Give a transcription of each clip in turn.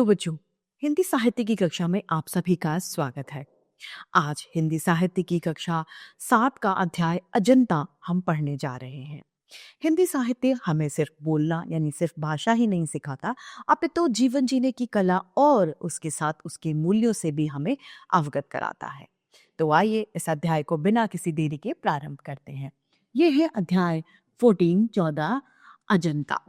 बच्चों, हिंदी साहित्य की कक्षा में आप सभी का स्वागत है। आज हिंदी साहित्य की कक्षा 7 का अध्याय अजंता हम पढ़ने जा रहे हैं। हिंदी साहित्य हमें सिर्फ बोलना यानी सिर्फ भाषा ही नहीं सिखाता, अपितु जीवन जीने की कला और उसके साथ उसके मूल्यों से भी हमें अवगत कराता है। तो आइए इस अध्याय को बिना किसी देरी के प्रारंभ करते हैं। ये है अध्याय 14 अजंता।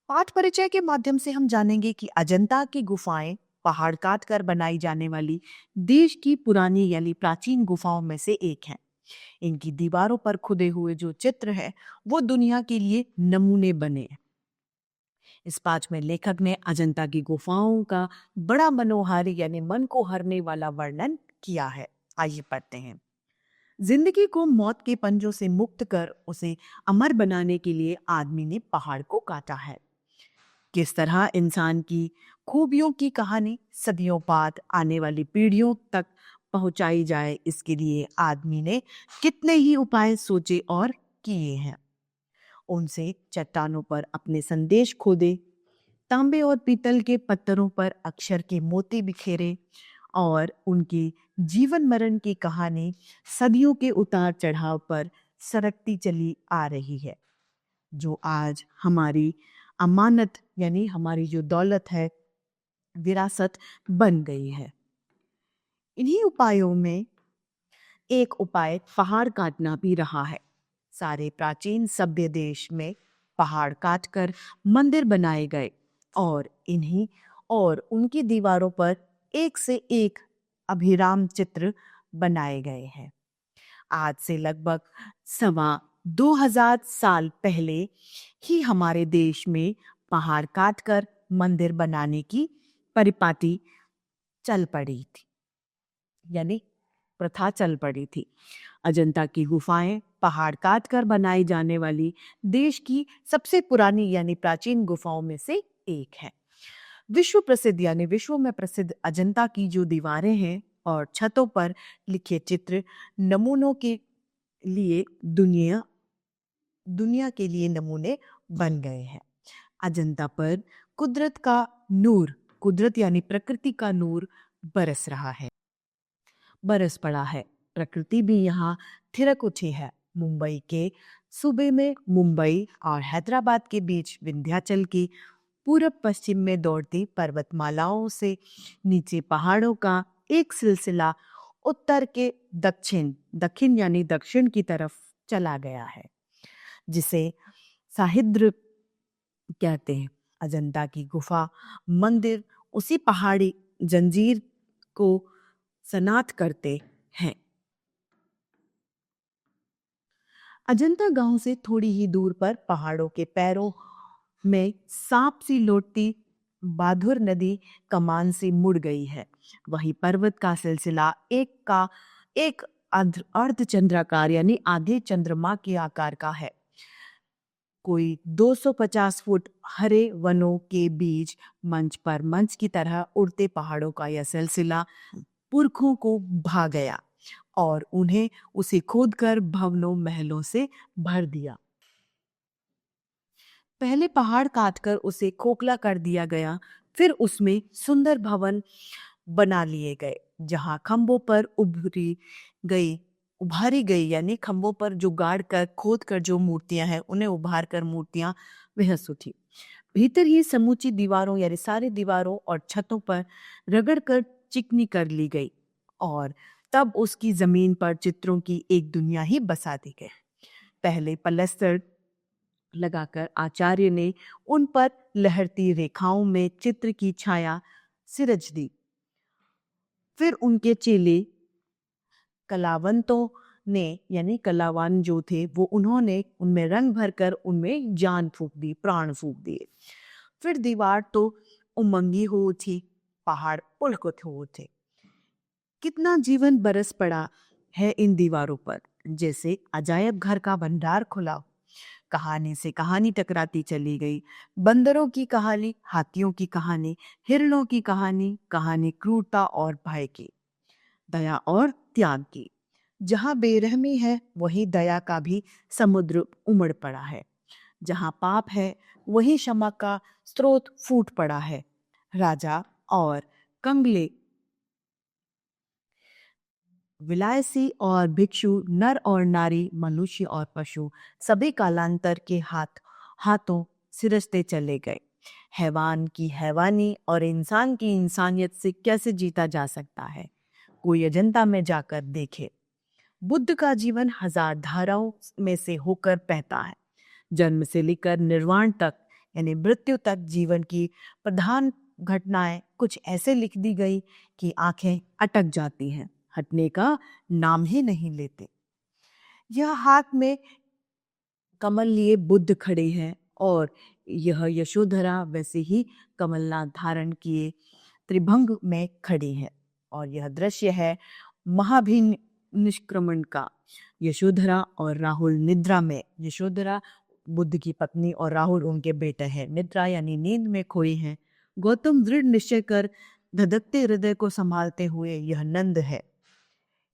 पाठ परिचय के माध्यम से हम जानेंगे कि अजंता की गुफाएं पहाड़ काट कर बनाई जाने वाली देश की पुरानी यानी प्राचीन गुफाओं में से एक हैं। इनकी दीवारों पर खुदे हुए जो चित्र है वो दुनिया के लिए नमूने बने हैं। इस पाठ में लेखक ने अजंता की गुफाओं का बड़ा मनोहारी यानी मन को हरने वाला वर्णन किया है। आइए पढ़ते हैं। जिंदगी को मौत के पंजों से मुक्त कर उसे अमर बनाने के लिए आदमी ने पहाड़ को काटा है। किस तरह इंसान की खूबियों की कहानी सदियों बाद आने वाली पीढ़ियों तक पहुंचाई जाए, इसके लिए आदमी ने कितने ही उपाय सोचे और किए हैं। उनसे चट्टानों पर अपने संदेश खोदे, तांबे और पीतल के पत्थरों पर अक्षर के मोती बिखेरे और उनकी जीवन मरण की कहानी सदियों के उतार चढ़ाव पर सरकती चली आ रही है, जो आज हमारी अमानत यानी हमारी जो दौलत है, विरासत बन गई है। इन्हीं उपायों में एक उपाय पहाड़ काटना भी रहा है। सारे प्राचीन सभ्य देश में पहाड़ काटकर मंदिर बनाए गए और इन्हीं और उनकी दीवारों पर एक से एक अभिराम चित्र बनाए गए हैं। आज से लगभग 2,500 पहले ही हमारे देश में पहाड़ काटकर मंदिर बनाने की परिपाटी चल पड़ी थी, यानी प्रथा चल पड़ी थी। अजंता की गुफाएं पहाड़ काटकर बनाई जाने वाली देश की सबसे पुरानी यानी प्राचीन गुफाओं में से एक है। विश्व प्रसिद्ध यानी विश्व में प्रसिद्ध अजंता की जो दीवारें हैं और छतों पर लिखे चित्र नमूनों के लिए दुनिया के लिए नमूने बन गए हैं। अजंता पर कुदरत यानी प्रकृति का नूर बरस पड़ा है। प्रकृति भी यहाँ थिरक उठी है। मुंबई के सूबे में मुंबई और हैदराबाद के बीच विंध्याचल की पूरब पश्चिम में दौड़ती पर्वतमालाओं से नीचे पहाड़ों का एक सिलसिला उत्तर के दक्षिण यानी दक्षिण की तरफ चला गया है, जिसे साहिद्र कहते हैं। अजंता की गुफा मंदिर उसी पहाड़ी जंजीर को सनाथ करते हैं। अजंता गांव से थोड़ी ही दूर पर पहाड़ों के पैरों में सांप सी लौटती बाधुर नदी कमान से मुड़ गई है। वही पर्वत का सिलसिला एक अर्धचंद्राकार यानी आधे चंद्रमा के आकार का है। कोई 250 फुट हरे वनों के बीच मंच की तरह उड़ते पहाड़ों का यह सिलसिला पुरखों को भा गया और उन्हें उसे खोदकर भवनों महलों से भर दिया। पहले पहाड़ काटकर उसे खोखला कर दिया गया, फिर उसमें सुंदर भवन बना लिए गए, जहां खंभों पर उभारी गई यानी खंभों पर जो गाड़ कर खोद कर जो मूर्तियां हैं उन्हें उभार कर मूर्तियां बेहस उठी। भीतर ही समूची दीवारों यानी सारी दीवारों और छतों पर रगड़ कर चिकनी कर ली गई और तब उसकी जमीन पर चित्रों की एक दुनिया ही बसा दी गई। पहले पलस्तर लगाकर आचार्य ने उन पर लहरती रेखाओं में चित्र की छाया सिरज दी। फिर उनके चेले कलावंतों ने यानी कलावान जो थे वो उन्होंने उनमें रंग भरकर उनमें जान फूंक दी, प्राण फूंक दिए। फिर दीवार तो उमंगी हो उठी, पहाड़ पुलकित हो उठे। कितना जीवन बरस पड़ा है इन दीवारों पर, जैसे अजायब घर का भंडार खुला। कहानी से कहानी टकराती चली गई। बंदरों की कहानी, हाथियों की कहानी, हिरणों की कहानी, कहानी क्रूरता और भय की, दया और त्याग की। जहां बेरहमी है वहीं दया का भी समुद्र उमड़ पड़ा है। जहां पाप है वहीं क्षमा का स्रोत फूट पड़ा है। राजा और कंगले, विलायसी और भिक्षु, नर और नारी, मनुष्य और पशु, सभी कालांतर के हाथों सिरसते चले गए। हैवान की हैवानी और इंसान की इंसानियत से कैसे जीता जा सकता है? कोई अजंता में जाकर देखे। बुद्ध का जीवन हजार धाराओं में से होकर बहता है। जन्म से लेकर निर्वाण तक यानी मृत्यु तक जीवन की प्रधान घटनाएं कुछ ऐसे लिख दी गई कि आंखें अटक जाती हैं, हटने का नाम ही नहीं लेते। यह हाथ में कमल लिए बुद्ध खड़े हैं और यह यशोधरा वैसे ही कमलनाथ धारण किए त्रिभंग में खड़ी है। और यह दृश्य है महाभिनिष्क्रमण का। यशोधरा और राहुल निद्रा में, यशोधरा बुद्ध की पत्नी और राहुल उनके बेटे हैं, निद्रा यानी नींद में खोई हैं। गौतम दृढ़ निश्चय कर धधकते हृदय को संभालते हुए, यह नंद है।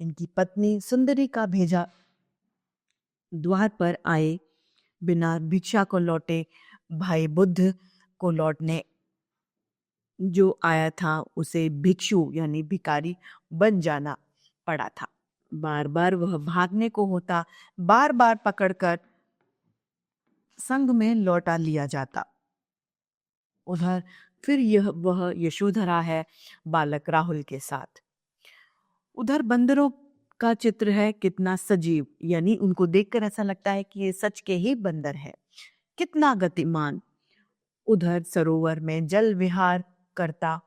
इनकी पत्नी सुंदरी का भेजा द्वार पर आए बिना भिक्षा को लौटे। भाई बुद्ध को लौटने जो आया था उसे भिक्षु यानी भिखारी बन जाना पड़ा था। बार बार वह भागने को होता, बार बार पकड़कर संग में लौटा लिया जाता। उधर फिर वह यशोधरा है बालक राहुल के साथ। उधर बंदरों का चित्र है, कितना सजीव, यानी उनको देखकर ऐसा लगता है कि ये सच के ही बंदर है, कितना गतिमान। उधर सरोवर में जल विहार करता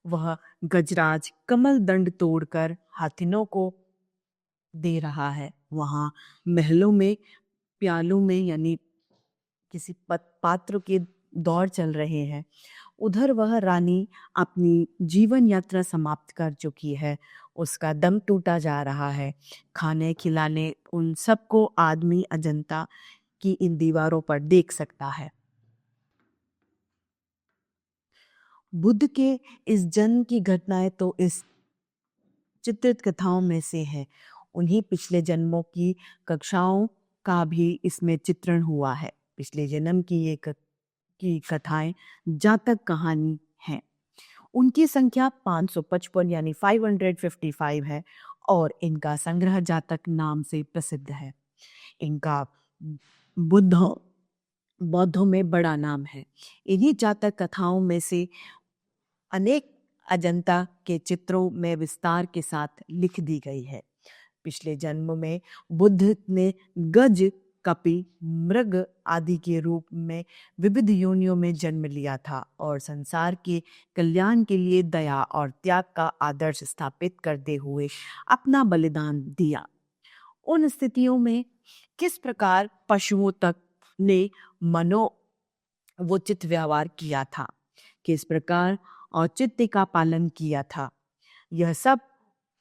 वह गजराज कमल दंड तोड़कर हाथिनों को दे रहा है। वहां महलों में प्यालों में यानी किसी पात्र के दौर चल रहे हैं। उधर वह रानी अपनी जीवन यात्रा समाप्त कर चुकी है, उसका दम टूटा जा रहा है। खाने खिलाने उन सबको आदमी अजंता की इन दीवारों पर देख सकता है। बुद्ध के इस जन्म की घटनाएं तो इस चित्रित कथाओं में से है। उन्हीं पिछले जन्मों की कक्षाओं का भी इसमें चित्रण हुआ है। पिछले जन्म की ये की कथाएं जातक कहानी हैं। उनकी संख्या 555 यानी 555 है और इनका संग्रह जातक नाम से प्रसिद्ध है। इनका बौद्धों में बड़ा नाम है। इन्हीं जातक कथाओं में से अनेक अजंता के चित्रों में विस्तार के साथ लिख दी गई है। पिछले जन्म में बुद्ध ने गज, कपि, मृग आदि के रूप में विविध योनियों में जन्म लिया था और संसार के कल्याण के लिए दया और त्याग का आदर्श स्थापित करते हुए अपना बलिदान दिया। उन स्थितियों में किस प्रकार पशुओं तक ने मनोवोचित व्यवहार किया था, किस प्रकार औचित्य का पालन किया था, यह सब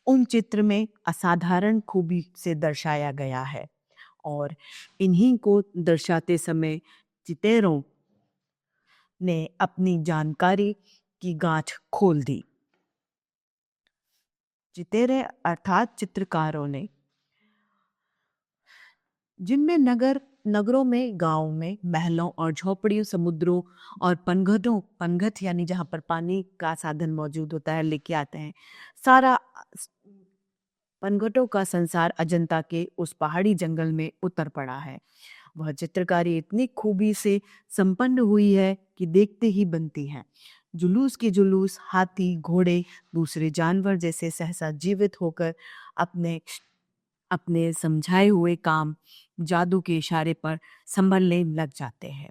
उन चित्र में असाधारण खूबी से दर्शाया गया है। और इन्हीं को दर्शाते समय चितेरों ने अपनी जानकारी की गांठ खोल दी। चितेरे अर्थात चित्रकारों ने, जिनमें नगरों में, गांवों में, महलों और झोपड़ियों, समुद्रों और पनघट यानी जहां पर पानी का साधन मौजूद होता है, लेके आते हैं। सारा पनघटों का संसार अजंता के उस पहाड़ी जंगल में उतर पड़ा है। वह चित्रकारी इतनी खूबी से संपन्न हुई है कि देखते ही बनती है। जुलूस के जुलूस, हाथी, घोड़े, दूसरे जानवर जैसे सहसा जीवित होकर अपने अपने समझाए हुए काम जादू के इशारे पर संभलने लग जाते हैं।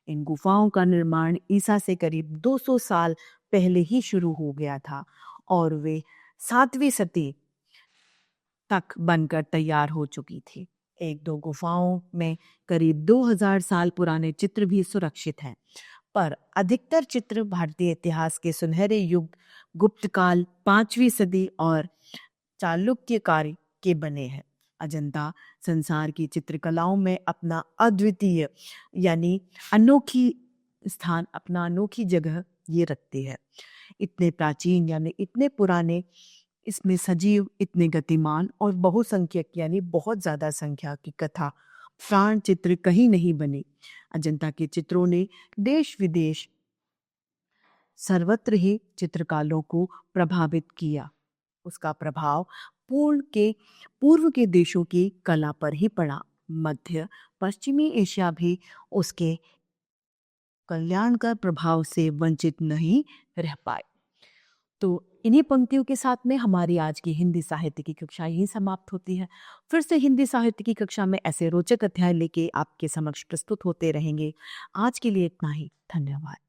इन गुफाओं का निर्माण ईसा से करीब 200 साल पहले ही शुरू हो गया था और वे 7वीं सदी तक बनकर तैयार हो चुकी थी। एक दो गुफाओं में करीब 2000 साल पुराने चित्र भी सुरक्षित हैं, पर अधिकतर चित्र भारतीय इतिहास के सुनहरे युग, गुप्त काल, 5वीं सदी और चालुक्य काल के बने हैं। अजंता संसार की चित्रकलाओं में अपना अद्वितीय यानी अनोखी जगह ये रखती है। इतने प्राचीन यानी इतने पुराने, इसमें सजीव, इतने गतिमान और बहुसंख्यक यानी बहुत ज्यादा संख्या की कथा प्राण चित्र कहीं नहीं बने। अजंता के चित्रों ने देश विदेश सर्वत्र ही चित्रकारों को प्रभावित किया। उसका प्रभाव पूर्व के देशों की कला पर ही पड़ा। मध्य पश्चिमी एशिया भी उसके कल्याणकर प्रभाव से वंचित नहीं रह पाए। तो इन्हीं पंक्तियों के साथ में हमारी आज की हिंदी साहित्य की कक्षा यही समाप्त होती है। फिर से हिंदी साहित्य की कक्षा में ऐसे रोचक अध्याय लेके आपके समक्ष प्रस्तुत होते रहेंगे। आज के लिए इतना ही। धन्यवाद।